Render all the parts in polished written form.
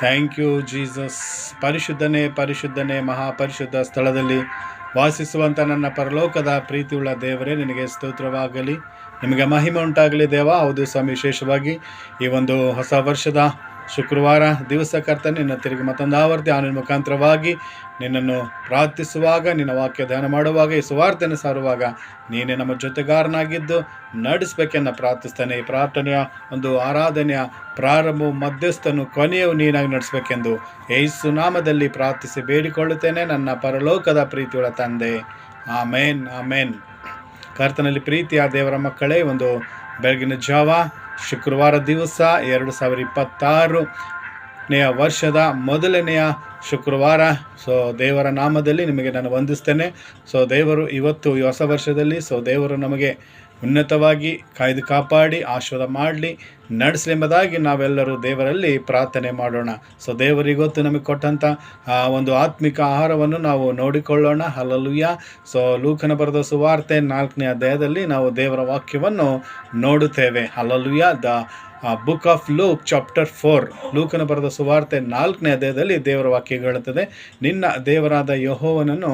Thank you Jesus. ಪರಿಶುದ್ಧನೇ ಪರಿಶುದ್ಧನೇ ಮಹಾಪರಿಶುದ್ಧ ಸ್ಥಳದಲ್ಲಿ ವಾಸಿಸುವಂಥ ನನ್ನ ಪರಲೋಕದ ಪ್ರೀತಿಯುಳ್ಳ ದೇವರೇ, ನಿನಗೆ ಸ್ತೋತ್ರವಾಗಲಿ, ನಿಮಗೆ ಮಹಿಮೆ ಉಂಟಾಗಲಿ ದೇವ. ಹೌದು ಸ್ವಾಮಿ, ವಿಶೇಷವಾಗಿ ಈ ಒಂದು ಹೊಸ ವರ್ಷದ ಶುಕ್ರವಾರ ದಿವಸ ಕರ್ತನೆ, ನಿನ್ನ ತಿರುಗಿ ಮತ್ತೊಂದು ಆವರ್ತಿ ಆನಿನ ಮುಖಾಂತರವಾಗಿ ನಿನ್ನನ್ನು ಪ್ರಾರ್ಥಿಸುವಾಗ, ನಿನ್ನ ವಾಕ್ಯ ಧ್ಯಾನ ಮಾಡುವಾಗ, ಈ ಸುವಾರ್ತೆಯನ್ನು ಸಾರುವಾಗ ನೀನೇ ನಮ್ಮ ಜೊತೆಗಾರನಾಗಿದ್ದು ನಡೆಸಬೇಕೆನ್ನ ಪ್ರಾರ್ಥಿಸ್ತಾನೆ. ಈ ಪ್ರಾರ್ಥನೆಯ ಒಂದು ಆರಾಧನೆಯ ಪ್ರಾರಂಭ, ಮಧ್ಯಸ್ಥನು, ಕೊನೆಯು ನೀನಾಗಿ ನಡೆಸಬೇಕೆಂದು ಯೇಸು ನಾಮದಲ್ಲಿ ಪ್ರಾರ್ಥಿಸಿ ಬೇಡಿಕೊಳ್ಳುತ್ತೇನೆ ನನ್ನ ಪರಲೋಕದ ಪ್ರೀತಿಯುಳ್ಳ ತಂದೆ. ಆಮೇನ್ ಆಮೇನ್. ಕರ್ತನಲ್ಲಿ ಪ್ರೀತಿಯ ದೇವರ ಮಕ್ಕಳೇ, ಒಂದು ಬೆಳಗಿನ ಜಾವ ಶುಕ್ರವಾರ ದಿವಸ 2026ನೇ ವರ್ಷದ ಮೊದಲನೆಯ ಶುಕ್ರವಾರ. ದೇವರ ನಾಮದಲ್ಲಿ ನಿಮಗೆ ನಾನು ವಂದಿಸ್ತೇನೆ. ದೇವರು ಇವತ್ತು ಈ ಹೊಸ ವರ್ಷದಲ್ಲಿ ದೇವರು ನಮಗೆ ಉನ್ನತವಾಗಿ ಕಾಯ್ದು ಕಾಪಾಡಿ ಆಶೀರ್ವಾದ ಮಾಡಲಿ, ನಡೆಸಲೆಂಬುದಾಗಿ ನಾವೆಲ್ಲರೂ ದೇವರಲ್ಲಿ ಪ್ರಾರ್ಥನೆ ಮಾಡೋಣ. ದೇವರಿಗೊತ್ತು ನಮಗೆ ಕೊಟ್ಟಂಥ ಒಂದು ಆತ್ಮಿಕ ಆಹಾರವನ್ನು ನಾವು ನೋಡಿಕೊಳ್ಳೋಣ. ಹಲ್ಲೆಲೂಯಾ. ಲೂಕನ ಬರೆದ ಸುವಾರ್ತೆ 4ನೇ ಅಧ್ಯಾಯದಲ್ಲಿ ನಾವು ದೇವರ ವಾಕ್ಯವನ್ನು ನೋಡುತ್ತೇವೆ. Hallelujah. Book of luke chapter 4, ಲೂಕನ ಬರೆದ ಸುವಾರ್ತೆ 4ನೇ ಅಧ್ಯಾಯದಲ್ಲಿ ದೇವರ ವಾಕ್ಯ ಹೇಳುತ್ತದೆ, ನಿನ್ನ ದೇವರಾದ ಯೆಹೋವನನ್ನು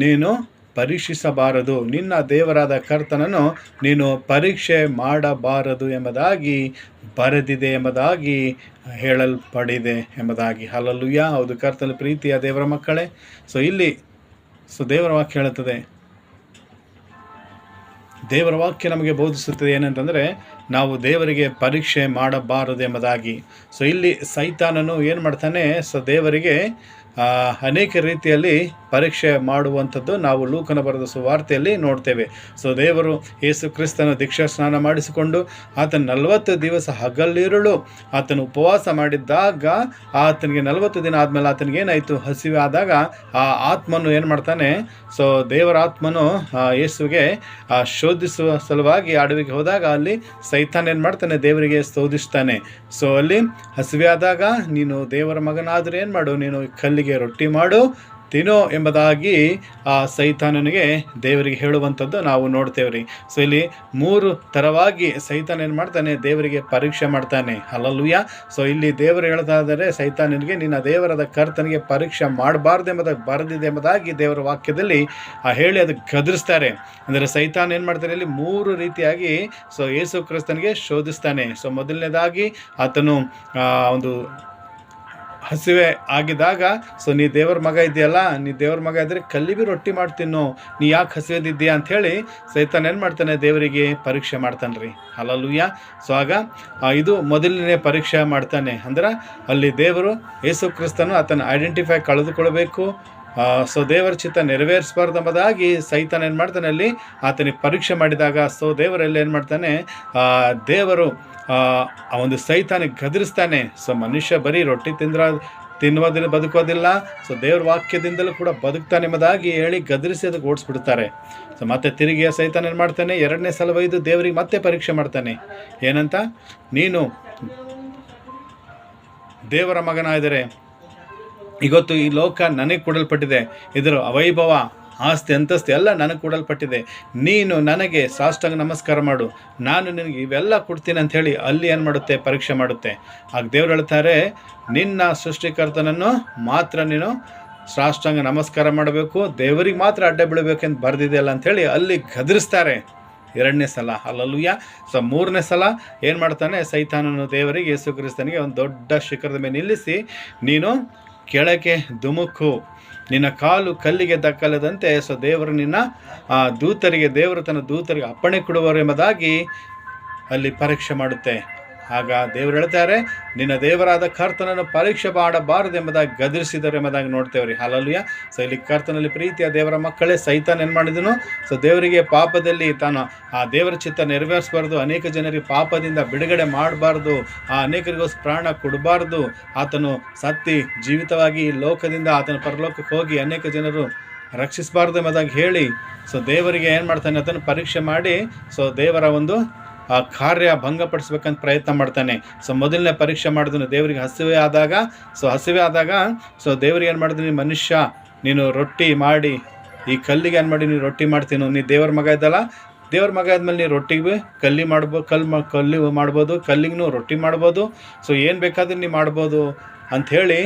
ನೀನು ಪರೀಕ್ಷಿಸಬಾರದು, ನಿನ್ನ ದೇವರಾದ ಕರ್ತನನ್ನು ನೀನು ಪರೀಕ್ಷೆ ಮಾಡಬಾರದು ಎಂಬುದಾಗಿ ಬರೆದಿದೆ ಎಂಬುದಾಗಿ ಹೇಳಲ್ಪಡಿದೆ ಎಂಬುದಾಗಿ. ಹಲ್ಲೆಲೂಯಾ. ಹೌದು ಕರ್ತನ ಪ್ರೀತಿಯ ದೇವರ ಮಕ್ಕಳೇ, ಇಲ್ಲಿ ದೇವರ ವಾಕ್ಯ ಹೇಳುತ್ತದೆ, ದೇವರ ವಾಕ್ಯ ನಮಗೆ ಬೋಧಿಸುತ್ತದೆ ಏನಂತಂದರೆ ನಾವು ದೇವರಿಗೆ ಪರೀಕ್ಷೆ ಮಾಡಬಾರದು ಎಂಬುದಾಗಿ. ಇಲ್ಲಿ ಸೈತಾನನು ಏನು ಮಾಡ್ತಾನೆ, ದೇವರಿಗೆ ಅನೇಕ ರೀತಿಯಲ್ಲಿ ಪರೀಕ್ಷೆ ಮಾಡುವಂಥದ್ದು ನಾವು ಲೂಕನ ಬರೆದ ಸುವಾರ್ತೆಯಲ್ಲಿ ನೋಡ್ತೇವೆ. ದೇವರು ಯೇಸು ಕ್ರಿಸ್ತನ ದೀಕ್ಷಾ ಸ್ನಾನ ಮಾಡಿಸಿಕೊಂಡು ಆತನ 40 ದಿವಸ ಹಗಲಿರುಳು ಆತನು ಉಪವಾಸ ಮಾಡಿದ್ದಾಗ ಆತನಿಗೆ 40 ದಿನ ಆದಮೇಲೆ ಆತನಿಗೆ ಏನಾಯಿತು, ಹಸಿವೆ ಆದಾಗ ಆ ಆತ್ಮನು ಏನು ಮಾಡ್ತಾನೆ, ದೇವರ ಆತ್ಮನು ಯೇಸುವಿಗೆ ಶೋಧಿಸುವ ಸಲುವಾಗಿ ಅಡವಿಗೆ ಹೋದಾಗ ಅಲ್ಲಿ ಸೈತಾನ್ ಏನು ಮಾಡ್ತಾನೆ, ದೇವರಿಗೆ ಶೋಧಿಸ್ತಾನೆ. ಅಲ್ಲಿ ಹಸಿವೆ ಆದಾಗ ನೀನು ದೇವರ ಮಗನಾದರೆ ಏನು ಮಾಡು, ನೀನು ಕಲ್ಲಿಗೆ ರೊಟ್ಟಿ ಮಾಡು ತಿನ್ನೋ ಎಂಬುದಾಗಿ ಆ ಸೈತಾನನಿಗೆ ದೇವರಿಗೆ ಹೇಳುವಂಥದ್ದು ನಾವು ನೋಡ್ತೇವೆ ರೀ. ಇಲ್ಲಿ 3 ಥರವಾಗಿ ಸೈತಾನ ಏನು ಮಾಡ್ತಾನೆ, ದೇವರಿಗೆ ಪರೀಕ್ಷೆ ಮಾಡ್ತಾನೆ. ಹಲ್ಲೆಲೂಯಾ. ಇಲ್ಲಿ ದೇವರು ಹೇಳ್ತಾ ಇದ್ದಾರೆ ಸೈತಾನನಿಗೆ, ನಿನ್ನ ದೇವರಾದ ಕರ್ತನಿಗೆ ಪರೀಕ್ಷೆ ಮಾಡಬಾರ್ದು ಎಂಬುದಾಗಿ ಬರೆದಿದೆ ಎಂಬುದಾಗಿ ದೇವರ ವಾಕ್ಯದಲ್ಲಿ ಹೇಳಿ ಅದಕ್ಕೆ ಗದರಿಸ್ತಾರೆ. ಅಂದರೆ ಸೈತಾನ ಏನು ಮಾಡ್ತಾನೆ, ಇಲ್ಲಿ 3 ರೀತಿಯಾಗಿ ಯೇಸು ಕ್ರಿಸ್ತನಿಗೆ ಶೋಧಿಸ್ತಾನೆ. ಮೊದಲನೇದಾಗಿ ಆತನು ಒಂದು ಹಸಿವೆ ಆಗಿದಾಗ ನೀ ದೇವರ ಮಗ ಇದೆಯಲ್ಲ, ನೀ ದೇವರ ಮಗ ಇದ್ದರೆ ಕಲ್ಲಿಗೆ ರೊಟ್ಟಿ ಮಾಡ್ತೀನೋ, ನೀ ಯಾಕೆ ಹಸಿವೆದಿದ್ದೀಯಾ ಅಂಥೇಳಿ ಸೈತಾನ ಏನು ಮಾಡ್ತಾನೆ, ದೇವರಿಗೆ ಪರೀಕ್ಷೆ ಮಾಡ್ತಾನೆ ರೀ. ಹಲ್ಲೆಲೂಯಾ. ಆಗ ಇದು ಮೊದಲನೇ ಪರೀಕ್ಷೆ ಮಾಡ್ತಾನೆ. ಅಂದ್ರೆ ಅಲ್ಲಿ ದೇವರು ಯೇಸು ಕ್ರಿಸ್ತನು ಆತನ ಐಡೆಂಟಿಫೈ ಕಳೆದುಕೊಳ್ಬೇಕು, ದೇವರ ಚಿತ್ತ ನೆರವೇರಿಸಬಾರ್ದು ಎಂಬುದಾಗಿ ಸೈತಾನ ಏನು ಮಾಡ್ತಾನೆ, ಅಲ್ಲಿ ಆತನಿಗೆ ಪರೀಕ್ಷೆ ಮಾಡಿದಾಗ ದೇವರಲ್ಲಿ ಏನು ಮಾಡ್ತಾನೆ, ದೇವರು ಆ ಒಂದು ಸೈತಾನಿಗೆ ಗದರಿಸ್ತಾನೆ. ಮನುಷ್ಯ ಬರೀ ರೊಟ್ಟಿ ತಿನ್ನುವುದಿಲ್ಲ, ಬದುಕೋದಿಲ್ಲ, ದೇವ್ರ ವಾಕ್ಯದಿಂದಲೂ ಕೂಡ ಬದುಕ್ತಾನೆ ಎಂಬುದಾಗಿ ಹೇಳಿ ಗದರಿಸಿ ಅದಕ್ಕೆ ಓಡಿಸ್ಬಿಡ್ತಾರೆ. ಮತ್ತೆ ತಿರುಗಿ ಸೈತಾನ ಏನು ಮಾಡ್ತಾನೆ, 2ನೇ ಸಲ ಒಯ್ದು ದೇವರಿಗೆ ಮತ್ತೆ ಪರೀಕ್ಷೆ ಮಾಡ್ತಾನೆ. ಏನಂತ, ನೀನು ದೇವರ ಮಗನಾದರೆ ಇವತ್ತು ಈ ಲೋಕ ನನಗೆ ಕೊಡಲ್ಪಟ್ಟಿದೆ, ಇದರ ಅವೈಭವ, ಆಸ್ತಿ, ಅಂತಸ್ತು ಎಲ್ಲ ನನಗೆ ಕೊಡಲ್ಪಟ್ಟಿದೆ, ನೀನು ನನಗೆ ಸಾಷ್ಟಾಂಗ ನಮಸ್ಕಾರ ಮಾಡು, ನಾನು ನಿನಗೆ ಇವೆಲ್ಲ ಕೊಡ್ತೀನಿ ಅಂಥೇಳಿ ಅಲ್ಲಿ ಏನು ಮಾಡುತ್ತೆ, ಪರೀಕ್ಷೆ ಮಾಡುತ್ತೆ. ಆಗ ದೇವ್ರು ಹೇಳ್ತಾರೆ, ನಿನ್ನ ಸೃಷ್ಟಿಕರ್ತನನ್ನು ಮಾತ್ರ ನೀನು ಸಾಷ್ಟಾಂಗ ನಮಸ್ಕಾರ ಮಾಡಬೇಕು, ದೇವರಿಗೆ ಮಾತ್ರ ಅಡ್ಡ ಬೀಳಬೇಕೆಂದು ಬರೆದಿದೆಯಲ್ಲ ಅಂಥೇಳಿ ಅಲ್ಲಿ ಗದರಿಸ್ತಾರೆ 2ನೇ ಸಲ. ಹಲ್ಲೆಲೂಯಾ. 3ನೇ ಸಲ ಏನು ಮಾಡ್ತಾನೆ, ಸೈತಾನನು ದೇವರಿಗೆ ಯೇಸು ಕ್ರಿಸ್ತನಿಗೆ ಒಂದು ದೊಡ್ಡ ಶಿಖರದ ಮೇಲೆ ನಿಲ್ಲಿಸಿ, ನೀನು ಕೆಳಗೆ ಧುಮುಕು, ನಿನ್ನ ಕಾಲು ಕಲ್ಲಿಗೆ ದಕ್ಕಲದಂತೆ ದೇವರು ನಿನ್ನ ದೇವರು ತನ್ನ ದೂತರಿಗೆ ಅಪ್ಪಣೆ ಕೊಡುವರು ಎಂಬುದಾಗಿ ಅಲ್ಲಿ ಪರೀಕ್ಷೆ ಮಾಡುತ್ತೆ. ಆಗ ದೇವರು ಹೇಳ್ತಾರೆ, ನಿನ್ನ ದೇವರಾದ ಕರ್ತನನ್ನು ಪರೀಕ್ಷೆ ಮಾಡಬಾರದು ಎಂಬುದಾಗಿ ಗದರಿಸಿದರು ಎಂಬುದಾಗಿ ನೋಡ್ತೇವೆ ರೀ. ಹಲ್ಲೆಲೂಯಾ. ಇಲ್ಲಿ ಕರ್ತನಲ್ಲಿ ಪ್ರೀತಿಯ ದೇವರ ಮಕ್ಕಳೇ, ಸೈತಾನ್ ಏನು ಮಾಡಿದನು, ದೇವರಿಗೆ ಪಾಪದಲ್ಲಿ ತಾನು ಆ ದೇವರ ಚಿತ್ತ ನೆರವೇರಿಸಬಾರ್ದು, ಅನೇಕ ಜನರಿಗೆ ಪಾಪದಿಂದ ಬಿಡುಗಡೆ ಮಾಡಬಾರ್ದು, ಅನೇಕರಿಗೋಸ್ಕರ ಪ್ರಾಣ ಕೊಡಬಾರ್ದು, ಆತನು ಸತ್ತಿ ಜೀವಿತವಾಗಿ ಲೋಕದಿಂದ ಆತನ ಪರಲೋಕಕ್ಕೆ ಹೋಗಿ ಅನೇಕ ಜನರು ರಕ್ಷಿಸಬಾರ್ದು ಎಂಬುದಾಗಿ ಹೇಳಿ ದೇವರಿಗೆ ಏನು ಮಾಡ್ತಾನೆ, ಅದನ್ನು ಪರೀಕ್ಷೆ ಮಾಡಿ ದೇವರ ಒಂದು ಆ ಕಾರ್ಯ ಭಂಗಪಡಿಸ್ಬೇಕಂತ ಪ್ರಯತ್ನ ಮಾಡ್ತಾನೆ. ಮೊದಲನೇ ಪರೀಕ್ಷೆ ಮಾಡಿದನು ದೇವರಿಗೆ ಹಸಿವೆ ಆದಾಗ. ಹಸಿವೆ ಆದಾಗ ದೇವರಿಗೆ ಏನು ಮಾಡಿದ್ನಿ, ಮನುಷ್ಯ ನೀನು ರೊಟ್ಟಿ ಮಾಡಿ ಈ ಕಲ್ಲಿಗೆ ಏನು ಮಾಡಿ ನೀನು ರೊಟ್ಟಿ ಮಾಡ್ತೀನೋ, ನೀ ದೇವರ ಮಗ ಇದ್ದಲ್ಲ, ದೇವ್ರ ಮಗ ಆದಮೇಲೆ ನೀವು ರೊಟ್ಟಿಗೆ ಕಲ್ಲಿ ಮಾಡ್ಬೋದು, ಕಲ್ಲಿ ಮಾಡ್ಬೋದು, ಕಲ್ಲಿಗೂ ರೊಟ್ಟಿ ಮಾಡ್ಬೋದು. ಏನು ಬೇಕಾದ್ರೆ ನೀವು ಮಾಡ್ಬೋದು, ಅಂಥೇಳಿ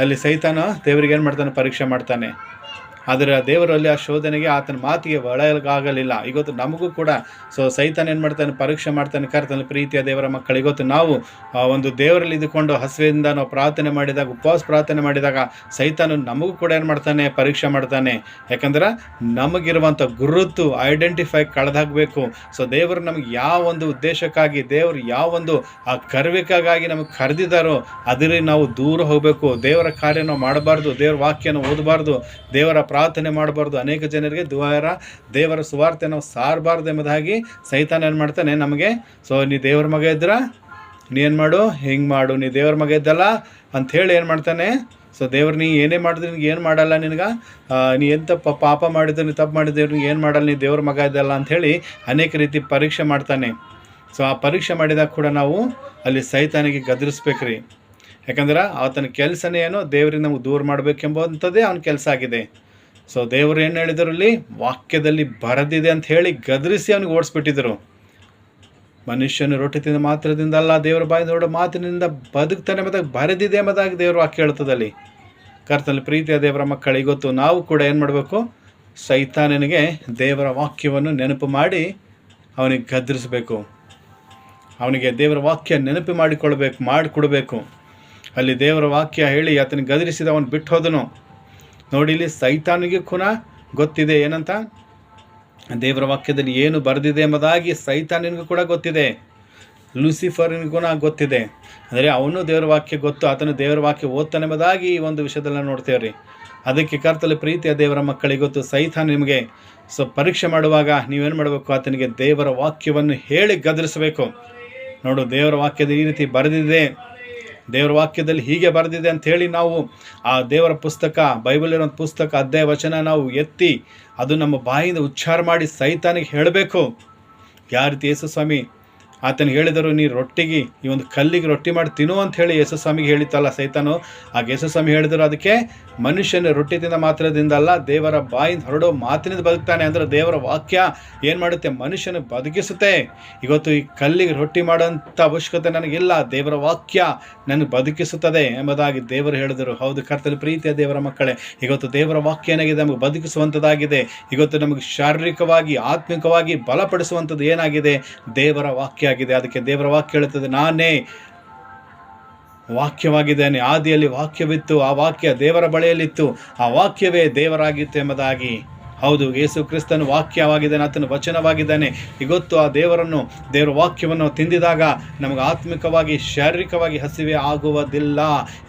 ಅಲ್ಲಿ ಸೈತಾನ ದೇವರಿಗೆ ಏನು ಮಾಡ್ತಾನೆ, ಪರೀಕ್ಷೆ ಮಾಡ್ತಾನೆ. ಆದರೆ ದೇವರಲ್ಲಿ ಆ ಶೋಧನೆಗೆ ಆತನ ಮಾತಿಗೆ ಒಳಗಾಗಲಿಲ್ಲ. ಇವತ್ತು ನಮಗೂ ಕೂಡ ಸೈತಾನ ಏನು ಮಾಡ್ತಾನೆ, ಪರೀಕ್ಷೆ ಮಾಡ್ತಾನೆ. ಕರ್ತನಲ್ಲಿ ಪ್ರೀತಿಯ ದೇವರ ಮಕ್ಕಳು, ಇವತ್ತು ನಾವು ಒಂದು ದೇವರಲ್ಲಿ ಇದ್ದುಕೊಂಡು ಹಸುವಿಂದ ನಾವು ಪ್ರಾರ್ಥನೆ ಮಾಡಿದಾಗ, ಉಪವಾಸ ಪ್ರಾರ್ಥನೆ ಮಾಡಿದಾಗ ಸೈತಾನ ನಮಗೂ ಕೂಡ ಏನು ಮಾಡ್ತಾನೆ, ಪರೀಕ್ಷೆ ಮಾಡ್ತಾನೆ. ಯಾಕಂದ್ರೆ ನಮಗಿರುವಂಥ ಗುರುತು ಐಡೆಂಟಿಫೈ ಕಳೆದಾಗಬೇಕು. ದೇವರು ನಮಗೆ ಯಾವ ಒಂದು ಉದ್ದೇಶಕ್ಕಾಗಿ, ದೇವರು ಯಾವ ಒಂದು ಆ ಕರ್ವಿಕಾಗಿ ನಮಗೆ ಕರೆದಿದ್ದಾರೋ ಅದರಲ್ಲಿ ನಾವು ದೂರ ಹೋಗಬೇಕು. ದೇವರ ಕಾರ್ಯ ನಾವು ಮಾಡಬಾರ್ದು, ದೇವರ ವಾಕ್ಯನ ಓದಬಾರ್ದು, ದೇವರ ಪ್ರಾರ್ಥನೆ ಮಾಡಬಾರ್ದು, ಅನೇಕ ಜನರಿಗೆ ದೇವರ ಸುವಾರ್ತೆ ನಾವು ಸಾರಬಾರ್ದು ಎಂಬುದಾಗಿ ಸೈತಾನ ಏನು ಮಾಡ್ತಾನೆ ನಮಗೆ. ನೀ ದೇವರ ಮಗ ಇದ್ರ ನೀ ಏನು ಮಾಡು, ಹಿಂಗೆ ಮಾಡು, ನೀ ದೇವರ ಮಗ ಇದ್ದಲ್ಲ ಅಂಥೇಳಿ ಏನು ಮಾಡ್ತಾನೆ. ದೇವ್ರು ನೀ ಏನೇ ಮಾಡಿದ್ರೆ ನಿನಗೆ ಏನು ಮಾಡಲ್ಲ, ನಿನಗೆ ನೀ ಎಂತ ಪಾಪ ಮಾಡಿದ್ರೆ, ನೀ ತಪ್ಪು ಮಾಡಿದ್ರೆ ನಿನಗೆ ಏನು ಮಾಡಲ್ಲ, ನೀ ದೇವ್ರ ಮಗ ಇದ್ದಲ್ಲ ಅಂಥೇಳಿ ಅನೇಕ ರೀತಿ ಪರೀಕ್ಷೆ ಮಾಡ್ತಾನೆ. ಆ ಪರೀಕ್ಷೆ ಮಾಡಿದಾಗ ಕೂಡ ನಾವು ಅಲ್ಲಿ ಸೈತಾನಿಗೆ ಗದರಿಸ್ಬೇಕ್ರಿ. ಯಾಕಂದ್ರೆ ಆತನ ಕೆಲಸನೇ ಏನೋ ದೇವರಿಂದ ನಮಗೆ ದೂರ ಮಾಡಬೇಕೆಂಬಂಥದ್ದೇ ಅವನ ಕೆಲಸ ಆಗಿದೆ. ದೇವರು ಏನು ಹೇಳಿದರು, ಅಲ್ಲಿ ವಾಕ್ಯದಲ್ಲಿ ಬರೆದಿದೆ ಅಂತ ಹೇಳಿ ಗದರಿಸಿ ಅವನಿಗೆ ಓಡಿಸ್ಬಿಟ್ಟಿದ್ರು. ಮನುಷ್ಯನು ರೊಟ್ಟಿ ತಿಂದ ಮಾತ್ರದಿಂದ ಅಲ್ಲ, ದೇವರ ಬಾಯಿಂದ ಹೊರಡೋ ಮಾತಿನಿಂದ ಬದುಕ್ತಾನೆ ಎಂಬುದಾಗಿ ಬರೆದಿದೆ ಎಂಬುದಾಗಿ ದೇವರು ವಾಕ್ಯ ಹೇಳ್ತದಲ್ಲಿ. ಕರ್ತನಲ್ಲಿ ಪ್ರೀತಿಯ ದೇವರ ಮಕ್ಕಳು, ಇವತ್ತು ನಾವು ಕೂಡ ಏನು ಮಾಡಬೇಕು, ಸೈತಾನನಿಗೆ ದೇವರ ವಾಕ್ಯವನ್ನು ನೆನಪು ಮಾಡಿ ಅವನಿಗೆ ಗದರಿಸಬೇಕು. ಅವನಿಗೆ ದೇವರ ವಾಕ್ಯ ನೆನಪು ಮಾಡಿಕೊಡಬೇಕು. ಅಲ್ಲಿ ದೇವರ ವಾಕ್ಯ ಹೇಳಿ ಆತನಿಗೆ ಗದರಿಸಿದ ಅವನು ಬಿಟ್ಟು ಹೋದನು. ನೋಡಿ, ಇಲ್ಲಿ ಸೈತಾನಿಗೆ ಕೂಡ ಗೊತ್ತಿದೆ ಏನಂತ, ದೇವರ ವಾಕ್ಯದಲ್ಲಿ ಏನು ಬರೆದಿದೆ ಎಂಬುದಾಗಿ ಸೈತಾನಿಗೂ ಕೂಡ ಗೊತ್ತಿದೆ, ಲೂಸಿಫರ್ನಿಗೂ ಕೂಡ ಗೊತ್ತಿದೆ. ಅಂದರೆ ಅವನು ದೇವರ ವಾಕ್ಯ ಗೊತ್ತು, ಆತನು ದೇವರ ವಾಕ್ಯ ಓದ್ತಾನೆ ಎಂಬುದಾಗಿ ಈ ಒಂದು ವಿಷಯದಲ್ಲಿ ನೋಡ್ತೇವೆ ರೀ. ಅದಕ್ಕೆ ಕರ್ತಲ್ಲಿ ಪ್ರೀತಿಯ ದೇವರ ಮಕ್ಕಳಿಗೆ ಗೊತ್ತು, ಸೈತಾನ ನಿಮಗೆ ಪರೀಕ್ಷೆ ಮಾಡುವಾಗ ನೀವೇನು ಮಾಡಬೇಕು, ಆತನಿಗೆ ದೇವರ ವಾಕ್ಯವನ್ನು ಹೇಳಿ ಗದರಿಸಬೇಕು. ನೋಡು, ದೇವರ ವಾಕ್ಯದ ಈ ರೀತಿ ಬರೆದಿದೆ, ದೇವರ ವಾಕ್ಯದಲ್ಲಿ ಹೀಗೆ ಬರೆದಿದೆ ಅಂಥೇಳಿ ನಾವು ಆ ದೇವರ ಪುಸ್ತಕ, ಬೈಬಲ್ ಇರೋ ಪುಸ್ತಕ, ಅಧ್ಯಾಯ ವಚನ ನಾವು ಎತ್ತಿ ಅದು ನಮ್ಮ ಬಾಯಿಂದ ಉಚ್ಚಾರ ಮಾಡಿ ಸೈತಾನಿಗೆ ಹೇಳಬೇಕು. ಯಾವ ರೀತಿ ಯೇಸು ಸ್ವಾಮಿ ಆತನಿಗೆ ಹೇಳಿದರು, ನೀ ರೊಟ್ಟಿಗೆ ಈ ಒಂದು ಕಲ್ಲಿಗೆ ರೊಟ್ಟಿ ಮಾಡಿ ತಿನ್ನು ಅಂತ ಹೇಳಿ ಯೇಸು ಸ್ವಾಮಿಗೆ ಹೇಳಿತ್ತಲ್ಲ ಸೈತಾನು. ಆಗ ಯೇಸು ಸ್ವಾಮಿ ಹೇಳಿದರು, ಅದಕ್ಕೆ ಮನುಷ್ಯನ ರೊಟ್ಟಿ ತಿಂದ ಮಾತ್ರದಿಂದ ಅಲ್ಲ, ದೇವರ ಬಾಯಿಂದ ಹೊರಡೋ ಮಾತಿನಿಂದ ಬದುಕ್ತಾನೆ. ಅಂದರೆ ದೇವರ ವಾಕ್ಯ ಏನು ಮಾಡುತ್ತೆ, ಮನುಷ್ಯನ ಬದುಕಿಸುತ್ತೆ. ಇವತ್ತು ಈ ಕಲ್ಲಿಗೆ ರೊಟ್ಟಿ ಮಾಡೋಂಥ ಅವಶ್ಯಕತೆ ನನಗಿಲ್ಲ, ದೇವರ ವಾಕ್ಯ ನನಗೆ ಬದುಕಿಸುತ್ತದೆ ಎಂಬುದಾಗಿ ದೇವರು ಹೇಳಿದರು. ಹೌದು ಕರ್ತನಲ್ಲಿ ಪ್ರೀತಿಯ ದೇವರ ಮಕ್ಕಳೇ, ಇವತ್ತು ದೇವರ ವಾಕ್ಯ ಏನಾಗಿದೆ, ನಮಗೆ ಬದುಕಿಸುವಂಥದ್ದಾಗಿದೆ. ಇವತ್ತು ನಮಗೆ ಶಾರೀರಿಕವಾಗಿ, ಆತ್ಮಿಕವಾಗಿ ಬಲಪಡಿಸುವಂಥದ್ದು ಏನಾಗಿದೆ, ದೇವರ ವಾಕ್ಯ ಆಗಿದೆ. ಅದಕ್ಕೆ ದೇವರ ವಾಕ್ಯ ಹೇಳುತ್ತದೆ, ನಾನೇ ವಾಕ್ಯವಾಗಿದ್ದೇನೆ, ಆದಿಯಲ್ಲಿ ವಾಕ್ಯವಿತ್ತು, ಆ ವಾಕ್ಯ ದೇವರ ಬಳಿಯಲ್ಲಿತ್ತು, ಆ ವಾಕ್ಯವೇ ದೇವರಾಗಿತ್ತು ಎಂಬುದಾಗಿ. ಹೌದು, ಯೇಸು ಕ್ರಿಸ್ತನು ವಾಕ್ಯವಾಗಿದ್ದಾನೆ, ಆತನು ವಚನವಾಗಿದ್ದಾನೆ. ಇವತ್ತು ಆ ದೇವರ ವಾಕ್ಯವನ್ನು ತಿಂದಿದಾಗ ನಮಗೆ ಆತ್ಮಿಕವಾಗಿ, ಶಾರೀರಿಕವಾಗಿ ಹಸಿವೆ ಆಗುವುದಿಲ್ಲ.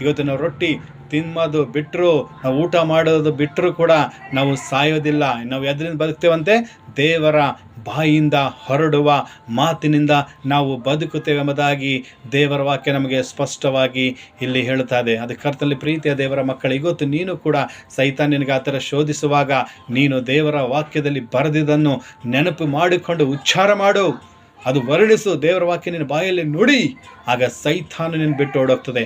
ಇವತ್ತು ನಾವು ರೊಟ್ಟಿ ತಿನ್ನೋದು ಬಿಟ್ಟರು, ನಾವು ಊಟ ಮಾಡೋದು ಬಿಟ್ಟರು ಕೂಡ ನಾವು ಸಾಯೋದಿಲ್ಲ. ನಾವು ಎದರಿಂದ ಬದುಕ್ತೇವಂತೆ, ದೇವರ ಬಾಯಿಂದ ಹೊರಡುವ ಮಾತಿನಿಂದ ನಾವು ಬದುಕುತ್ತೇವೆ ಎಂಬುದಾಗಿ ದೇವರ ವಾಕ್ಯ ನಮಗೆ ಸ್ಪಷ್ಟವಾಗಿ ಇಲ್ಲಿ ಹೇಳುತ್ತದೆ. ಅದಕ್ಕೆ ಕರ್ತನಲ್ಲಿ ಪ್ರೀತಿಯ ದೇವರ ಮಕ್ಕಳು, ಇವತ್ತು ನೀನು ಕೂಡ ಸೈತಾನನಿಗೆ ಆ ಥರ ಶೋಧಿಸುವಾಗ ನೀನು ದೇವರ ವಾಕ್ಯದಲ್ಲಿ ಬರೆದಿದ್ದನ್ನು ನೆನಪು ಮಾಡಿಕೊಂಡು ಉಚ್ಚಾರ ಮಾಡು, ಅದು ವರ್ಣಿಸು, ದೇವರ ವಾಕ್ಯ ನಿನ್ನ ಬಾಯಲ್ಲಿ ನುಡಿ, ಆಗ ಸೈತಾನ ನಿನ್ನ ಬಿಟ್ಟು ಓಡೋಗ್ತದೆ.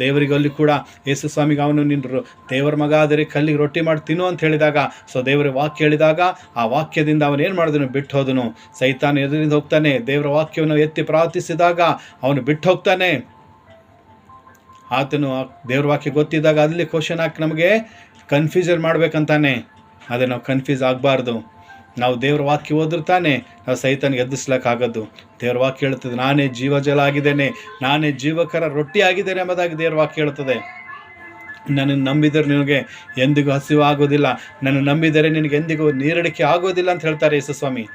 ದೇವರಿಗೆ ಅಲ್ಲಿ ಕೂಡ ಯೇಸು ಸ್ವಾಮಿಗೆ ಅವನು ನಿನ್ನ ದೇವರ ಮಗ ಆದರೆ ಕಲ್ಲಿಗೆ ರೊಟ್ಟಿ ಮಾಡಿ ತಿನ್ನು ಅಂತ ಹೇಳಿದಾಗ, ದೇವರ ವಾಕ್ಯ ಹೇಳಿದಾಗ ಆ ವಾಕ್ಯದಿಂದ ಅವನು ಏನು ಮಾಡಿದನು, ಬಿಟ್ಟು ಹೋದನು. ಸೈತಾನ ಎದುರಿಂದ ಹೋಗ್ತಾನೆ. ದೇವರ ವಾಕ್ಯವನ್ನು ಎತ್ತಿ ಪ್ರಾರ್ಥಿಸಿದಾಗ ಅವನು ಬಿಟ್ಟು ಹೋಗ್ತಾನೆ. ಆತನು ದೇವರ ವಾಕ್ಯ ಗೊತ್ತಿದ್ದಾಗ ಅಲ್ಲಿ ಕ್ವಶನ್ ಹಾಕಿ ನಮಗೆ ಕನ್ಫ್ಯೂಷನ್ ಮಾಡ್ಬೇಕಂತಾನೆ. ಅದೇ ನಾವು ಕನ್ಫ್ಯೂಸ್ ಆಗಬಾರ್ದು. ನಾವು ದೇವರ ವಾಕ್ಯ ಓದಿದ್ರೆ ತಾನೇ ನಾವು ಸೈತಾನಿಗೆ ಎದುರಿಸ್ಲಿಕ್ಕಾಗೋದು. ದೇವರ ವಾಕ್ಯ ಹೇಳ್ತದೆ, ನಾನೇ ಜೀವಜಲ ಆಗಿದ್ದೇನೆ, ನಾನೇ ಜೀವಕರ ರೊಟ್ಟಿ ಆಗಿದ್ದೇನೆ ಎಂಬುದಾಗಿ ದೇವರ ವಾಕ್ಯ ಹೇಳ್ತದೆ. ನನ್ನನ್ನು ನಂಬಿದರೆ ನಿನಗೆ ಎಂದಿಗೂ ಹಸಿವು ಆಗೋದಿಲ್ಲ, ನನ್ನ ನಂಬಿದರೆ ನಿನಗೆ ಎಂದಿಗೂ ನೀರಡಿಕೆ ಆಗೋದಿಲ್ಲ ಅಂತ ಹೇಳ್ತಾರೆ ಯೇಸು ಸ್ವಾಮಿ.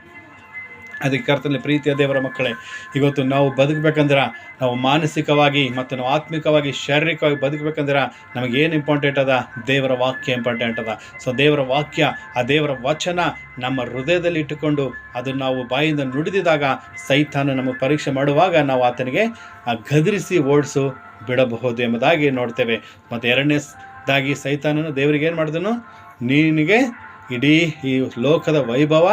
ಅದಕ್ಕೆ ಕರ್ತನಲ್ಲಿ ಪ್ರೀತಿಯ ದೇವರ ಮಕ್ಕಳೇ, ಇವತ್ತು ನಾವು ಬದುಕಬೇಕಂದ್ರೆ, ನಾವು ಮಾನಸಿಕವಾಗಿ ಮತ್ತು ನಾವು ಆತ್ಮಿಕವಾಗಿ, ಶಾರೀರಿಕವಾಗಿ ಬದುಕಬೇಕಂದ್ರೆ ನಮಗೇನು ಇಂಪಾರ್ಟೆಂಟ್ ಅದ, ದೇವರ ವಾಕ್ಯ ಇಂಪಾರ್ಟೆಂಟ್ ಅದ. ದೇವರ ವಾಕ್ಯ, ಆ ದೇವರ ವಚನ ನಮ್ಮ ಹೃದಯದಲ್ಲಿ ಇಟ್ಟುಕೊಂಡು ಅದನ್ನು ನಾವು ಬಾಯಿಂದ ನುಡಿದಿದಾಗ ಸೈತಾನ ನಮಗೆ ಪರೀಕ್ಷೆ ಮಾಡುವಾಗ ನಾವು ಆತನಿಗೆ ಗದರಿಸಿ ಓಡಿಸು ಬಿಡಬಹುದು ಎಂಬುದಾಗಿ ನೋಡ್ತೇವೆ. ಮತ್ತು ಎರಡನೇದಾಗಿ ಸೈತಾನನು ದೇವರಿಗೆ ಏನು ಮಾಡಿದನು, ನಿನಗೆ ಇಡೀ ಈ ಲೋಕದ ವೈಭವ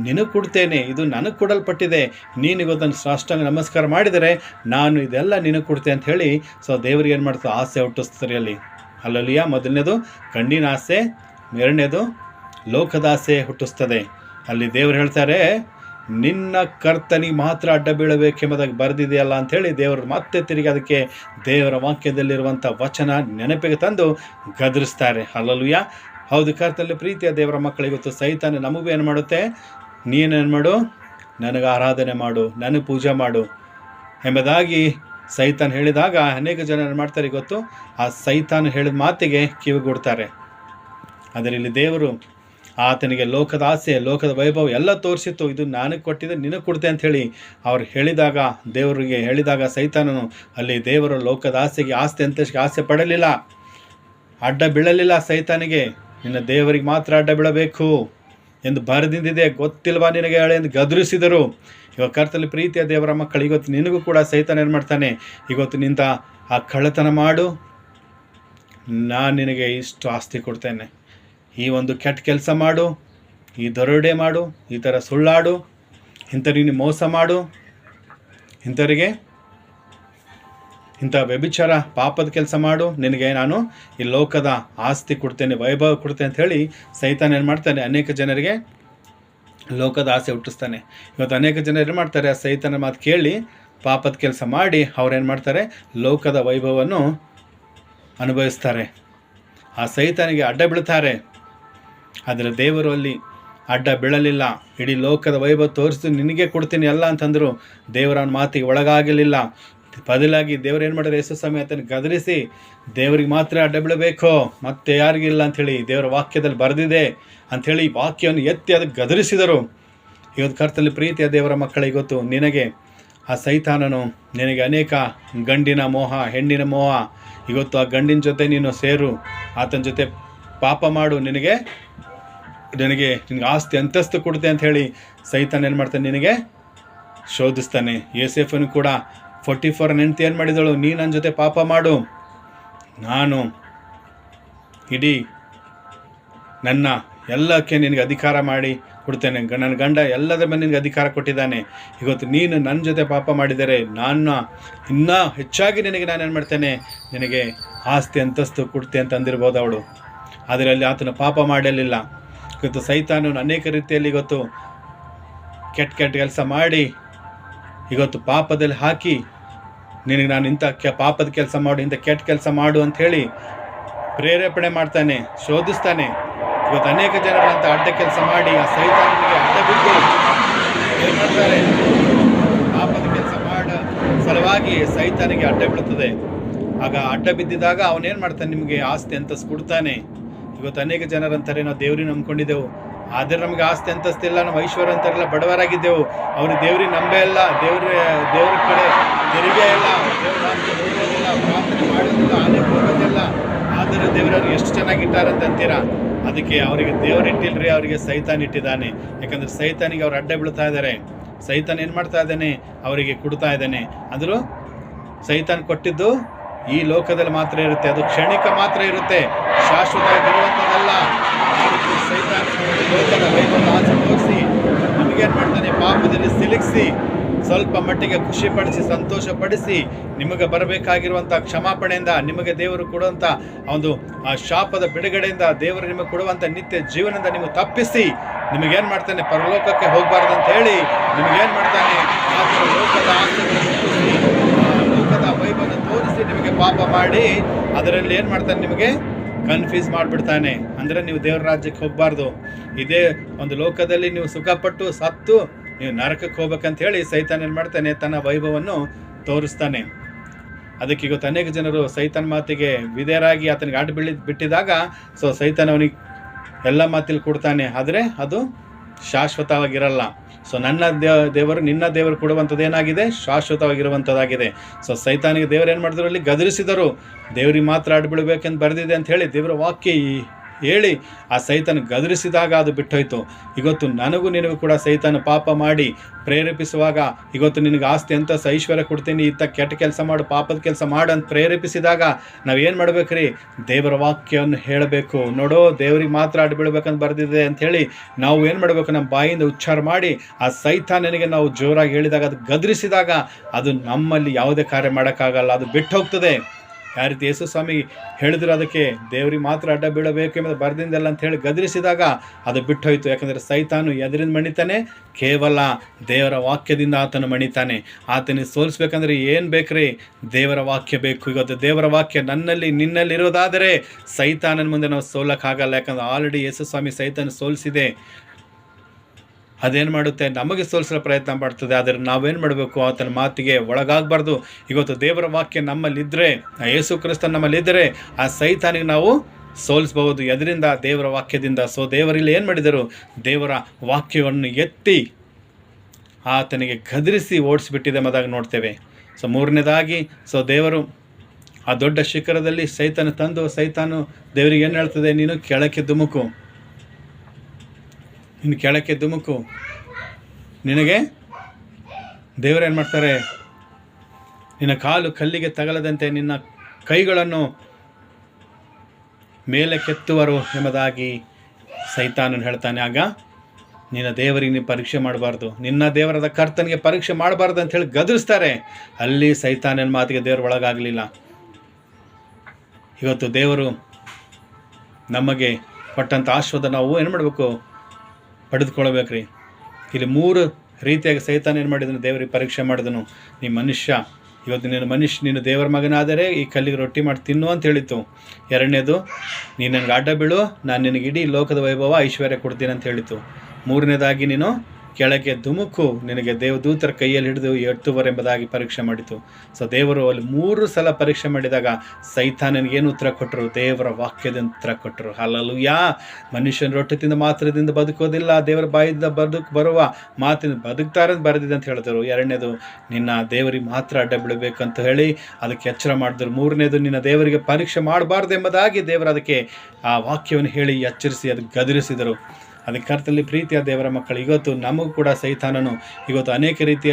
ನಿನಗೆ ಕೊಡ್ತೇನೆ, ಇದು ನನಗೆ ಕೊಡಲ್ಪಟ್ಟಿದೆ, ನೀನು ಇವತ್ತನ್ನು ಸಾಷ್ಟಾಂಗ ನಮಸ್ಕಾರ ಮಾಡಿದರೆ ನಾನು ಇದೆಲ್ಲ ನಿನಗೆ ಕೊಡ್ತೇನೆ ಅಂತ ಹೇಳಿ ದೇವರಿಗೆ ಏನು ಮಾಡ್ತಾರೆ, ಆಸೆ ಹುಟ್ಟಿಸ್ತಾರೆ. ಅಲ್ಲಲ್ಲಿಯ ಮೊದಲನೇದು ಕಣ್ಣಿನ ಆಸೆ, ಎರಡನೇದು ಲೋಕದ ಆಸೆ ಹುಟ್ಟಿಸ್ತದೆ. ಅಲ್ಲಿ ದೇವರು ಹೇಳ್ತಾರೆ, ನಿನ್ನ ಕರ್ತನಿಗೆ ಮಾತ್ರ ಅಡ್ಡ ಬೀಳಬೇಕೆಂಬುದಾಗಿ ಬರೆದಿದೆಯಲ್ಲ ಅಂಥೇಳಿ ದೇವರು ಮತ್ತೆ ತಿರುಗಿ ಅದಕ್ಕೆ ದೇವರ ವಾಕ್ಯದಲ್ಲಿರುವಂಥ ವಚನ ನೆನಪಿಗೆ ತಂದು ಗದರಿಸ್ತಾರೆ. ಹಲ್ಲೆಲೂಯಾ. ಹೌದು, ಕರ್ತನಲ್ಲಿ ಪ್ರೀತಿಯ ದೇವರ ಮಕ್ಕಳು, ಇವತ್ತು ಸೈತಾನ ನಮಗೂ ಏನು ಮಾಡುತ್ತೆ, ನೀನೇನು ಮಾಡು, ನನಗೆ ಆರಾಧನೆ ಮಾಡು, ನನಗೆ ಪೂಜೆ ಮಾಡು ಎಂಬುದಾಗಿ ಸೈತಾನ್ ಹೇಳಿದಾಗ ಅನೇಕ ಜನ ಏನು ಮಾಡ್ತಾರೆ ಇವತ್ತು, ಆ ಸೈತಾನ್ ಹೇಳಿದ ಮಾತಿಗೆ ಕಿವಿಗೊಡ್ತಾರೆ. ಆದರೆ ಇಲ್ಲಿ ದೇವರು ಆತನಿಗೆ ಲೋಕದ ಆಸೆ, ಲೋಕದ ವೈಭವ ಎಲ್ಲ ತೋರಿಸಿತ್ತು, ಇದು ನನಗೆ ಕೊಟ್ಟಿದ್ದೆ ನಿನಗೆ ಕೊಡ್ತೆ ಅಂಥೇಳಿ ಅವ್ರು ಹೇಳಿದಾಗ, ದೇವರಿಗೆ ಹೇಳಿದಾಗ ಸೈತಾನನು ಅಲ್ಲಿ ದೇವರ ಲೋಕದ ಆಸೆಗೆ, ಆಸ್ತಿ ಅಂತಸ್ತಿಗೆ ಆಸೆ ಪಡಲಿಲ್ಲ, ಅಡ್ಡ ಬೀಳಲಿಲ್ಲ. ಸೈತಾನಿಗೆ ನಿನ್ನ ದೇವರಿಗೆ ಮಾತ್ರ ಅಡ್ಡ ಬೀಳಬೇಕು ಎಂದು ಬರೆದಿದ್ದಿದೆ, ಗೊತ್ತಿಲ್ವಾ ನಿನಗೆ ಹೇಳಿ ಎಂದು ಗದರಿಸಿದರು. ಇವಾಗ ಕರ್ತನಲ್ಲಿ ಪ್ರೀತಿಯ ದೇವರ ಮಕ್ಕಳು, ಇವತ್ತು ನಿನಗೂ ಕೂಡ ಸೈತಾನ ಏನು ಮಾಡ್ತಾನೆ, ಇವತ್ತು ನಿಂತ ಆ ಕಳ್ಳತನ ಮಾಡು, ನಾನು ನಿನಗೆ ಇಷ್ಟು ಆಸ್ತಿ ಕೊಡ್ತೇನೆ, ಈ ಒಂದು ಕೆಟ್ಟ ಕೆಲಸ ಮಾಡು, ಈ ದರೋಡೆ ಮಾಡು, ಈ ಥರ ಸುಳ್ಳಾಡು, ಇಂಥವ್ರಿಗೆ ಮೋಸ ಮಾಡು, ಇಂಥವರಿಗೆ ಇಂಥ ವ್ಯಭಿಚಾರ ಪಾಪದ ಕೆಲಸ ಮಾಡು, ನಿನಗೆ ನಾನು ಈ ಲೋಕದ ಆಸ್ತಿ ಕೊಡ್ತೇನೆ, ವೈಭವ ಕೊಡ್ತೇನೆ ಅಂಥೇಳಿ ಸೈತಾನ ಏನು ಮಾಡ್ತಾನೆ, ಅನೇಕ ಜನರಿಗೆ ಲೋಕದ ಆಸೆ ಹುಟ್ಟಿಸ್ತಾನೆ. ಇವತ್ತು ಅನೇಕ ಜನರು ಏನು ಮಾಡ್ತಾರೆ, ಆ ಸೈತಾನ ಮಾತು ಕೇಳಿ ಪಾಪದ ಕೆಲಸ ಮಾಡಿ ಅವ್ರೇನು ಮಾಡ್ತಾರೆ, ಲೋಕದ ವೈಭವವನ್ನು ಅನುಭವಿಸ್ತಾರೆ, ಆ ಸೈತಾನಿಗೆ ಅಡ್ಡ ಬೀಳ್ತಾರೆ. ಆದರೆ ದೇವರು ಅಲ್ಲಿ ಅಡ್ಡ ಬೀಳಲಿಲ್ಲ. ಇಡೀ ಲೋಕದ ವೈಭವ ತೋರಿಸಿ ನಿನಗೆ ಕೊಡ್ತೀನಿ ಎಲ್ಲ ಅಂತಂದರು. ದೇವರ ಮಾತಿಗೆ ಒಳಗಾಗಲಿಲ್ಲ. ಬದಲಾಗಿ ದೇವರು ಏನು ಮಾಡಿದ್ರೆ, ಯೇಸು ಸ್ವಾಮಿ ಆತನ ಗದರಿಸಿ ದೇವರಿಗೆ ಮಾತ್ರ ಅಡ್ಡ ಬೀಳಬೇಕು, ಮತ್ತೆ ಯಾರಿಗಿಲ್ಲ ಅಂಥೇಳಿ ದೇವರ ವಾಕ್ಯದಲ್ಲಿ ಬರೆದಿದೆ ಅಂಥೇಳಿ ವಾಕ್ಯವನ್ನು ಎತ್ತಿ ಅದಕ್ಕೆ ಗದರಿಸಿದರು. ಇವತ್ತು ಕರ್ತನಲ್ಲಿ ಪ್ರೀತಿಯ ದೇವರ ಮಕ್ಕಳ, ಇವತ್ತು ನಿನಗೆ ಆ ಸೈತಾನನು ನಿನಗೆ ಅನೇಕ ಗಂಡಿನ ಮೋಹ, ಹೆಣ್ಣಿನ ಮೋಹ, ಇವತ್ತು ಆ ಗಂಡಿನ ಜೊತೆ ನೀನು ಸೇರು, ಆತನ ಜೊತೆ ಪಾಪ ಮಾಡು, ನಿನಗೆ ಆಸ್ತಿ ಅಂತಸ್ತು ಕೊಡುತ್ತೆ ಅಂಥೇಳಿ ಸೈತಾನ ಏನು ಮಾಡ್ತಾನೆ, ನಿನಗೆ ಶೋಧಿಸ್ತಾನೆ. ಯೋಸೇಫನು ಕೂಡ 44 ಹೆಂಡತಿ ಏನು ಮಾಡಿದಳು, ನೀ ನನ್ನ ಜೊತೆ ಪಾಪ ಮಾಡು, ನಾನು ಇಡೀ ನನ್ನ ಎಲ್ಲಕ್ಕೆ ನಿನಗೆ ಅಧಿಕಾರ ಮಾಡಿ ಕೊಡ್ತೇನೆ, ನನ್ನ ಗಂಡ ಎಲ್ಲದರ ಮೇಲೆ ನಿನಗೆ ಅಧಿಕಾರ ಕೊಟ್ಟಿದ್ದಾನೆ, ಇವತ್ತು ನೀನು ನನ್ನ ಜೊತೆ ಪಾಪ ಮಾಡಿದರೆ ನಾನು ಇನ್ನೂ ಹೆಚ್ಚಾಗಿ ನಿನಗೆ ನಾನೇನು ಮಾಡ್ತೇನೆ, ನಿನಗೆ ಆಸ್ತಿ ಅಂತಸ್ತು ಕೊಡ್ತೆ ಅಂತ ಅಂದಿರ್ಬೋದು ಅವಳು. ಆದರೆ ಅಲ್ಲಿ ಆತನ ಪಾಪ ಮಾಡಲಿಲ್ಲ. ಇವತ್ತು ಸೈತಾನನು ಅನೇಕ ರೀತಿಯಲ್ಲಿ ಇವತ್ತು ಕೆಟ್ಟ ಕೆಲಸ ಮಾಡಿ ಇವತ್ತು ಪಾಪದಲ್ಲಿ ಹಾಕಿ ನಿನಗೆ ನಾನು ಇಂಥ ಪಾಪದ ಕೆಲಸ ಮಾಡು, ಇಂಥ ಕೆಟ್ಟ ಕೆಲಸ ಮಾಡು ಅಂಥೇಳಿ ಪ್ರೇರೇಪಣೆ ಮಾಡ್ತಾನೆ, ಶೋಧಿಸ್ತಾನೆ. ಇವತ್ತು ಅನೇಕ ಜನರಂತ ಅಡ್ಡ ಕೆಲಸ ಮಾಡಿ ಆ ಸೈತಾನನಿಗೆ ಅಡ್ಡ ಬಿದ್ದು ಏನು ಮಾಡ್ತಾರೆ, ಪಾಪದ ಕೆಲಸ ಮಾಡ ಸಲುವಾಗಿ ಸೈತಾನಿಗೆ ಅಡ್ಡ ಬೀಳುತ್ತದೆ. ಆಗ ಅಡ್ಡ ಬಿದ್ದಿದಾಗ ಅವನೇನು ಮಾಡ್ತಾನೆ, ನಿಮಗೆ ಆಸ್ತಿ ಅಂತಸ್ತು ಕೊಡ್ತಾನೆ. ಇವತ್ತು ಅನೇಕ ಜನರಂತಾರೆ, ನಾವು ದೇವ್ರಿಗೆ ನಂಬ್ಕೊಂಡಿದ್ದೆವು, ಆದರೆ ನಮಗೆ ಆಸ್ತಿ ಅಂತಸ್ತಿಲ್ಲ, ನಾವು ಐಶ್ವರ್ಯ ಅಂತಾರೆಲ್ಲ ಬಡವರಾಗಿದ್ದೆವು, ಅವರು ದೇವ್ರಿಗೆ ನಂಬೇ ಇಲ್ಲ, ದೇವ್ರ ಕಡೆ ತೆರಿಗೆ ಇಲ್ಲ, ದೇವ್ರ ಹೋಗೋದಿಲ್ಲ, ಪ್ರಾರ್ಥನೆ ಮಾಡೋದಿಲ್ಲ, ಆನೆ ಹೋಗೋದಿಲ್ಲ, ಆದರೆ ದೇವರವ್ರಿಗೆ ಎಷ್ಟು ಚೆನ್ನಾಗಿಟ್ಟಾರಂತ ಅಂತೀರಾ. ಅದಕ್ಕೆ ಅವರಿಗೆ ದೇವರಿಟ್ಟಿಲ್ರಿ, ಅವರಿಗೆ ಸೈತಾನ್ ಇಟ್ಟಿದ್ದಾನೆ. ಯಾಕಂದರೆ ಸೈತಾನಿಗೆ ಅವ್ರು ಅಡ್ಡ ಬೀಳ್ತಾ ಇದ್ದಾರೆ. ಸೈತಾನ್ ಏನು ಮಾಡ್ತಾ ಇದ್ದಾನೆ, ಅವರಿಗೆ ಕೊಡ್ತಾ ಇದ್ದಾನೆ. ಅಂದರೂ ಸೈತಾನ್ ಕೊಟ್ಟಿದ್ದು ಈ ಲೋಕದಲ್ಲಿ ಮಾತ್ರ ಇರುತ್ತೆ, ಅದು ಕ್ಷಣಿಕ ಮಾತ್ರ ಇರುತ್ತೆ, ಶಾಶ್ವತವಾಗಿರುವಂಥದ್ದಲ್ಲ. ಸೈತಾನ್ ಲೋಕದ ವೈಭವ ಆಸೆ ತೋರಿಸಿ ನಮಗೇನು ಮಾಡ್ತಾನೆ, ಪಾಪದಲ್ಲಿ ಸಿಲುಕಿಸಿ ಸ್ವಲ್ಪ ಮಟ್ಟಿಗೆ ಖುಷಿಪಡಿಸಿ ಸಂತೋಷಪಡಿಸಿ ನಿಮಗೆ ಬರಬೇಕಾಗಿರುವಂಥ ಕ್ಷಮಾಪಣೆಯಿಂದ, ನಿಮಗೆ ದೇವರು ಕೊಡುವಂಥ ಒಂದು ಆ ಶಾಪದ ಬಿಡುಗಡೆಯಿಂದ, ದೇವರು ನಿಮಗೆ ಕೊಡುವಂಥ ನಿತ್ಯ ಜೀವನದಿಂದ ನಿಮಗೆ ತಪ್ಪಿಸಿ ನಿಮಗೇನು ಮಾಡ್ತಾನೆ, ಪರಲೋಕಕ್ಕೆ ಹೋಗಬಾರ್ದು ಅಂತ ಹೇಳಿ ನಿಮಗೇನು ಮಾಡ್ತಾನೆ, ಆತನ ಲೋಕದ ಆಸೆಗಳನ್ನು ತೋರಿಸಿ, ಲೋಕದ ವೈಭವನ ತೋರಿಸಿ ನಿಮಗೆ ಪಾಪ ಮಾಡಿ ಅದರಲ್ಲಿ ಏನು ಮಾಡ್ತಾನೆ, ನಿಮಗೆ ಕನ್ಫ್ಯೂಸ್ ಮಾಡಿಬಿಡ್ತಾನೆ. ಅಂದರೆ ನೀವು ದೇವರ ರಾಜ್ಯಕ್ಕೆ ಹೋಗಬಾರ್ದು, ಇದೇ ಒಂದು ಲೋಕದಲ್ಲಿ ನೀವು ಸುಖಪಟ್ಟು ಸತ್ತು ನೀವು ನರಕಕ್ಕೆ ಹೋಗ್ಬೇಕಂತ ಹೇಳಿ ಸೈತಾನ್ ಏನು ಮಾಡ್ತಾನೆ, ತನ್ನ ವೈಭವವನ್ನು ತೋರಿಸ್ತಾನೆ. ಅದಕ್ಕೆ ಇವತ್ತು ಅನೇಕ ಜನರು ಸೈತಾನ್ ಮಾತಿಗೆ ವಿಧೇಯರಾಗಿ ಆತನಿಗೆ ಆಟ ಬಿಟ್ಟಿದಾಗ ಸೈತಾನ್ ಅವನಿಗೆ ಎಲ್ಲ ಮಾತಿಲ್ಲಿ ಕೊಡ್ತಾನೆ, ಆದರೆ ಅದು ಶಾಶ್ವತವಾಗಿರಲ್ಲ. ನನ್ನ ದೇವರು ನಿನ್ನ ದೇವರು ಕೊಡುವಂಥದ್ದು ಏನಾಗಿದೆ, ಶಾಶ್ವತವಾಗಿರುವಂಥದ್ದಾಗಿದೆ. ಸೈತಾನಿಗೆ ದೇವರು ಏನು ಮಾಡಿದ್ರು, ಅಲ್ಲಿ ಗದರಿಸಿದರು, ದೇವರಿಗೆ ಮಾತ್ರ ಆಡ್ಬಿಡ್ಬೇಕೆಂದು ಬರೆದಿದೆ ಅಂತ ಹೇಳಿ ದೇವರ ವಾಕ್ಯ ಹೇಳಿ ಆ ಸೈತಾನ ಗದರಿಸಿದಾಗ ಅದು ಬಿಟ್ಟೋಯ್ತು. ಇವತ್ತು ನನಗೂ ನಿನಗೂ ಕೂಡ ಸೈತಾನ ಪಾಪ ಮಾಡಿ ಪ್ರೇರೇಪಿಸುವಾಗ, ಇವತ್ತು ನಿನಗೆ ಆಸ್ತಿ ಅಂತ ಐಶ್ವರ್ಯ ಕೊಡ್ತೀನಿ, ಇಂಥ ಕೆಟ್ಟ ಕೆಲಸ ಮಾಡು, ಪಾಪದ ಕೆಲಸ ಮಾಡು ಅಂತ ಪ್ರೇರೇಪಿಸಿದಾಗ ನಾವೇನು ಮಾಡ್ಬೇಕ್ರಿ, ದೇವರ ವಾಕ್ಯವನ್ನು ಹೇಳಬೇಕು. ನೋಡೋ, ದೇವ್ರಿಗೆ ಮಾತ್ರ ಅಡ್ಬಿಡ್ಬೇಕಂತ ಬರೆದಿದೆ ಅಂಥೇಳಿ ನಾವು ಏನು ಮಾಡಬೇಕು, ನಮ್ಮ ಬಾಯಿಂದ ಉಚ್ಚಾರ ಮಾಡಿ ಆ ಸೈತಾನನಿಗೆ ನಾವು ಜೋರಾಗಿ ಹೇಳಿದಾಗ, ಅದು ಗದರಿಸಿದಾಗ ಅದು ನಮ್ಮಲ್ಲಿ ಯಾವುದೇ ಕಾರ್ಯ ಮಾಡೋಕ್ಕಾಗಲ್ಲ, ಅದು ಬಿಟ್ಟು ಹೋಗ್ತದೆ. ಯಾವ ರೀತಿ ಯೇಸು ಸ್ವಾಮಿ ಹೇಳಿದ್ರು, ಅದಕ್ಕೆ ದೇವರಿಗೆ ಮಾತ್ರ ಅಡ್ಡ ಬೀಳಬೇಕು ಎಂಬುದು ಬರೆದಿಂದಲ್ಲ ಅಂತ ಹೇಳಿ ಗದರಿಸಿದಾಗ ಅದು ಬಿಟ್ಟು ಹೋಯಿತು. ಯಾಕಂದರೆ ಸೈತಾನು ಎದರಿಂದ ಮಣಿತಾನೆ? ಕೇವಲ ದೇವರ ವಾಕ್ಯದಿಂದ ಆತನು ಮಣಿತಾನೆ. ಆತನಿಗೆ ಸೋಲಿಸ್ಬೇಕಂದ್ರೆ ಏನು ಬೇಕ್ರಿ? ದೇವರ ವಾಕ್ಯ ಬೇಕು. ಇವತ್ತು ದೇವರ ವಾಕ್ಯ ನನ್ನಲ್ಲಿ ನಿನ್ನಲ್ಲಿ ಇರೋದಾದರೆ ಸೈತಾನನ ಮುಂದೆ ನಾವು ಸೋಲಕ್ಕಾಗಲ್ಲ. ಯಾಕಂದ್ರೆ ಆಲ್ರೆಡಿ ಯೇಸು ಸ್ವಾಮಿ ಸೈತಾನ ಸೋಲಿಸಿದೆ. ಅದೇನು ಮಾಡುತ್ತೆ? ನಮಗೆ ಸೋಲಿಸಲು ಪ್ರಯತ್ನ ಪಡ್ತದೆ. ಆದರೆ ನಾವೇನು ಮಾಡಬೇಕು? ಆತನ ಮಾತಿಗೆ ಒಳಗಾಗಬಾರ್ದು. ಇವತ್ತು ದೇವರ ವಾಕ್ಯ ನಮ್ಮಲ್ಲಿದ್ದರೆ, ಯೇಸು ಕ್ರಿಸ್ತ ನಮ್ಮಲ್ಲಿದ್ದರೆ ಆ ಸೈತಾನಿಗೆ ನಾವು ಸೋಲಿಸಬಹುದು. ಎದರಿಂದ? ದೇವರ ವಾಕ್ಯದಿಂದ. ದೇವರಲ್ಲಿ ಏನು ಮಾಡಿದರು? ದೇವರ ವಾಕ್ಯವನ್ನು ಎತ್ತಿ ಆತನಿಗೆ ಗದರಿಸಿ ಓಡಿಸಿಬಿಟ್ಟಿದೆ ಎಂಬುದಾಗಿ ನೋಡ್ತೇವೆ. ಮೂರನೇದಾಗಿ ದೇವರು ಆ ದೊಡ್ಡ ಶಿಖರದಲ್ಲಿ ಸೈತಾನ ತಂದು, ಸೈತಾನು ದೇವರಿಗೆ ಏನು ಹೇಳ್ತದೆ? ನೀನು ಕೆಳಕ್ಕೆ ಧುಮುಕು, ನೀನು ಕೆಳಕ್ಕೆ ಧುಮುಕು. ನಿನಗೆ ದೇವರೇನು ಮಾಡ್ತಾರೆ? ನಿನ್ನ ಕಾಲು ಕಲ್ಲಿಗೆ ತಗಲದಂತೆ ನಿನ್ನ ಕೈಗಳನ್ನು ಮೇಲೆ ಕೆತ್ತುವರು ಎಂಬುದಾಗಿ ಸೈತಾನನು ಹೇಳ್ತಾನೆ. ಆಗ ನಿನ್ನ ದೇವರಿಗೆ ನೀವು ಪರೀಕ್ಷೆ ಮಾಡಬಾರ್ದು, ನಿನ್ನ ದೇವರಾದ ಕರ್ತನಿಗೆ ಪರೀಕ್ಷೆ ಮಾಡಬಾರ್ದು ಅಂತ ಹೇಳಿ ಗದರಿಸ್ತಾರೆ. ಅಲ್ಲಿ ಸೈತಾನನ ಮಾತಿಗೆ ದೇವರು ಒಳಗಾಗಲಿಲ್ಲ. ಇವತ್ತು ದೇವರು ನಮಗೆ ಕೊಟ್ಟಂಥ ಆಶೀರ್ವಾದ ನಾವು ಏನು ಮಾಡಬೇಕು? ಪಡೆದುಕೊಳ್ಬೇಕ್ರಿ. ಇಲ್ಲಿ 3 ರೀತಿಯಾಗಿ ಸೈತಾನ ಏನು ಮಾಡಿದನು? ದೇವರಿಗೆ ಪರೀಕ್ಷೆ ಮಾಡಿದನು. ನೀ ಮನುಷ್ಯ, ಇವತ್ತು ನೀನು ದೇವರ ಮಗನಾದರೆ ಈ ಕಲ್ಲಿಗೆ ರೊಟ್ಟಿ ಮಾಡಿ ತಿನ್ನು ಅಂತ ಹೇಳಿತ್ತು. ಎರಡನೇದು, ನೀನು ನನಗೆ ಅಡ್ಡ ಬೀಳು, ನಾನು ನಿನಗೆ ಇಡೀ ಲೋಕದ ವೈಭವ ಐಶ್ವರ್ಯ ಕೊಡ್ತೀನಿ ಅಂತ ಹೇಳಿತ್ತು. ಮೂರನೇದಾಗಿ, ನೀನು ಕೆಳಗೆ ಧುಮುಕು, ನಿನಗೆ ದೇವದೂತರ ಕೈಯಲ್ಲಿ ಹಿಡಿದು ಎತ್ತುವರು ಎಂಬುದಾಗಿ ಪರೀಕ್ಷೆ ಮಾಡಿತು. ದೇವರು ಅಲ್ಲಿ 3 ಸಲ ಪರೀಕ್ಷೆ ಮಾಡಿದಾಗ ಸೈತಾನನಿಗೇನು ಉತ್ತರ ಕೊಟ್ಟರು? ದೇವರ ವಾಕ್ಯದಿಂದ ಉತ್ತರ ಕೊಟ್ಟರು. ಹಲ್ಲೆಲೂಯಾ. ಮನುಷ್ಯನ ರೊಟ್ಟಿಯಿಂದ ಮಾತ್ರದಿಂದ ಬದುಕೋದಿಲ್ಲ, ದೇವರ ಬಾಯಿಂದ ಬರುವ ಮಾತಿನ ಬದುಕ್ತಾರೆ ಬರೆದಿದೆ ಅಂತ ಹೇಳಿದರು. ಎರಡನೇದು, ನಿನ್ನ ದೇವರಿಗೆ ಮಾತ್ರ ಅಡ್ಡ ಬೀಳಬೇಕಂತ ಹೇಳಿ ಅದಕ್ಕೆ ಎಚ್ಚರ ಮಾಡಿದ್ರು. ಮೂರನೇದು, ನಿನ್ನ ದೇವರಿಗೆ ಪರೀಕ್ಷೆ ಮಾಡಬಾರ್ದು ಎಂಬುದಾಗಿ ದೇವರು ಅದಕ್ಕೆ ಆ ವಾಕ್ಯವನ್ನು ಹೇಳಿ ಎಚ್ಚರಿಸಿ ಅದಕ್ಕೆ ಗದರಿಸಿದರು. ಅದಕ್ಕೆ ಅರ್ಥದಲ್ಲಿ ಪ್ರೀತಿಯ ದೇವರ ಮಕ್ಕಳು, ಇವತ್ತು ನಮಗೂ ಕೂಡ ಸೈತಾನನು ಇವತ್ತು ಅನೇಕ ರೀತಿಯಲ್ಲಿ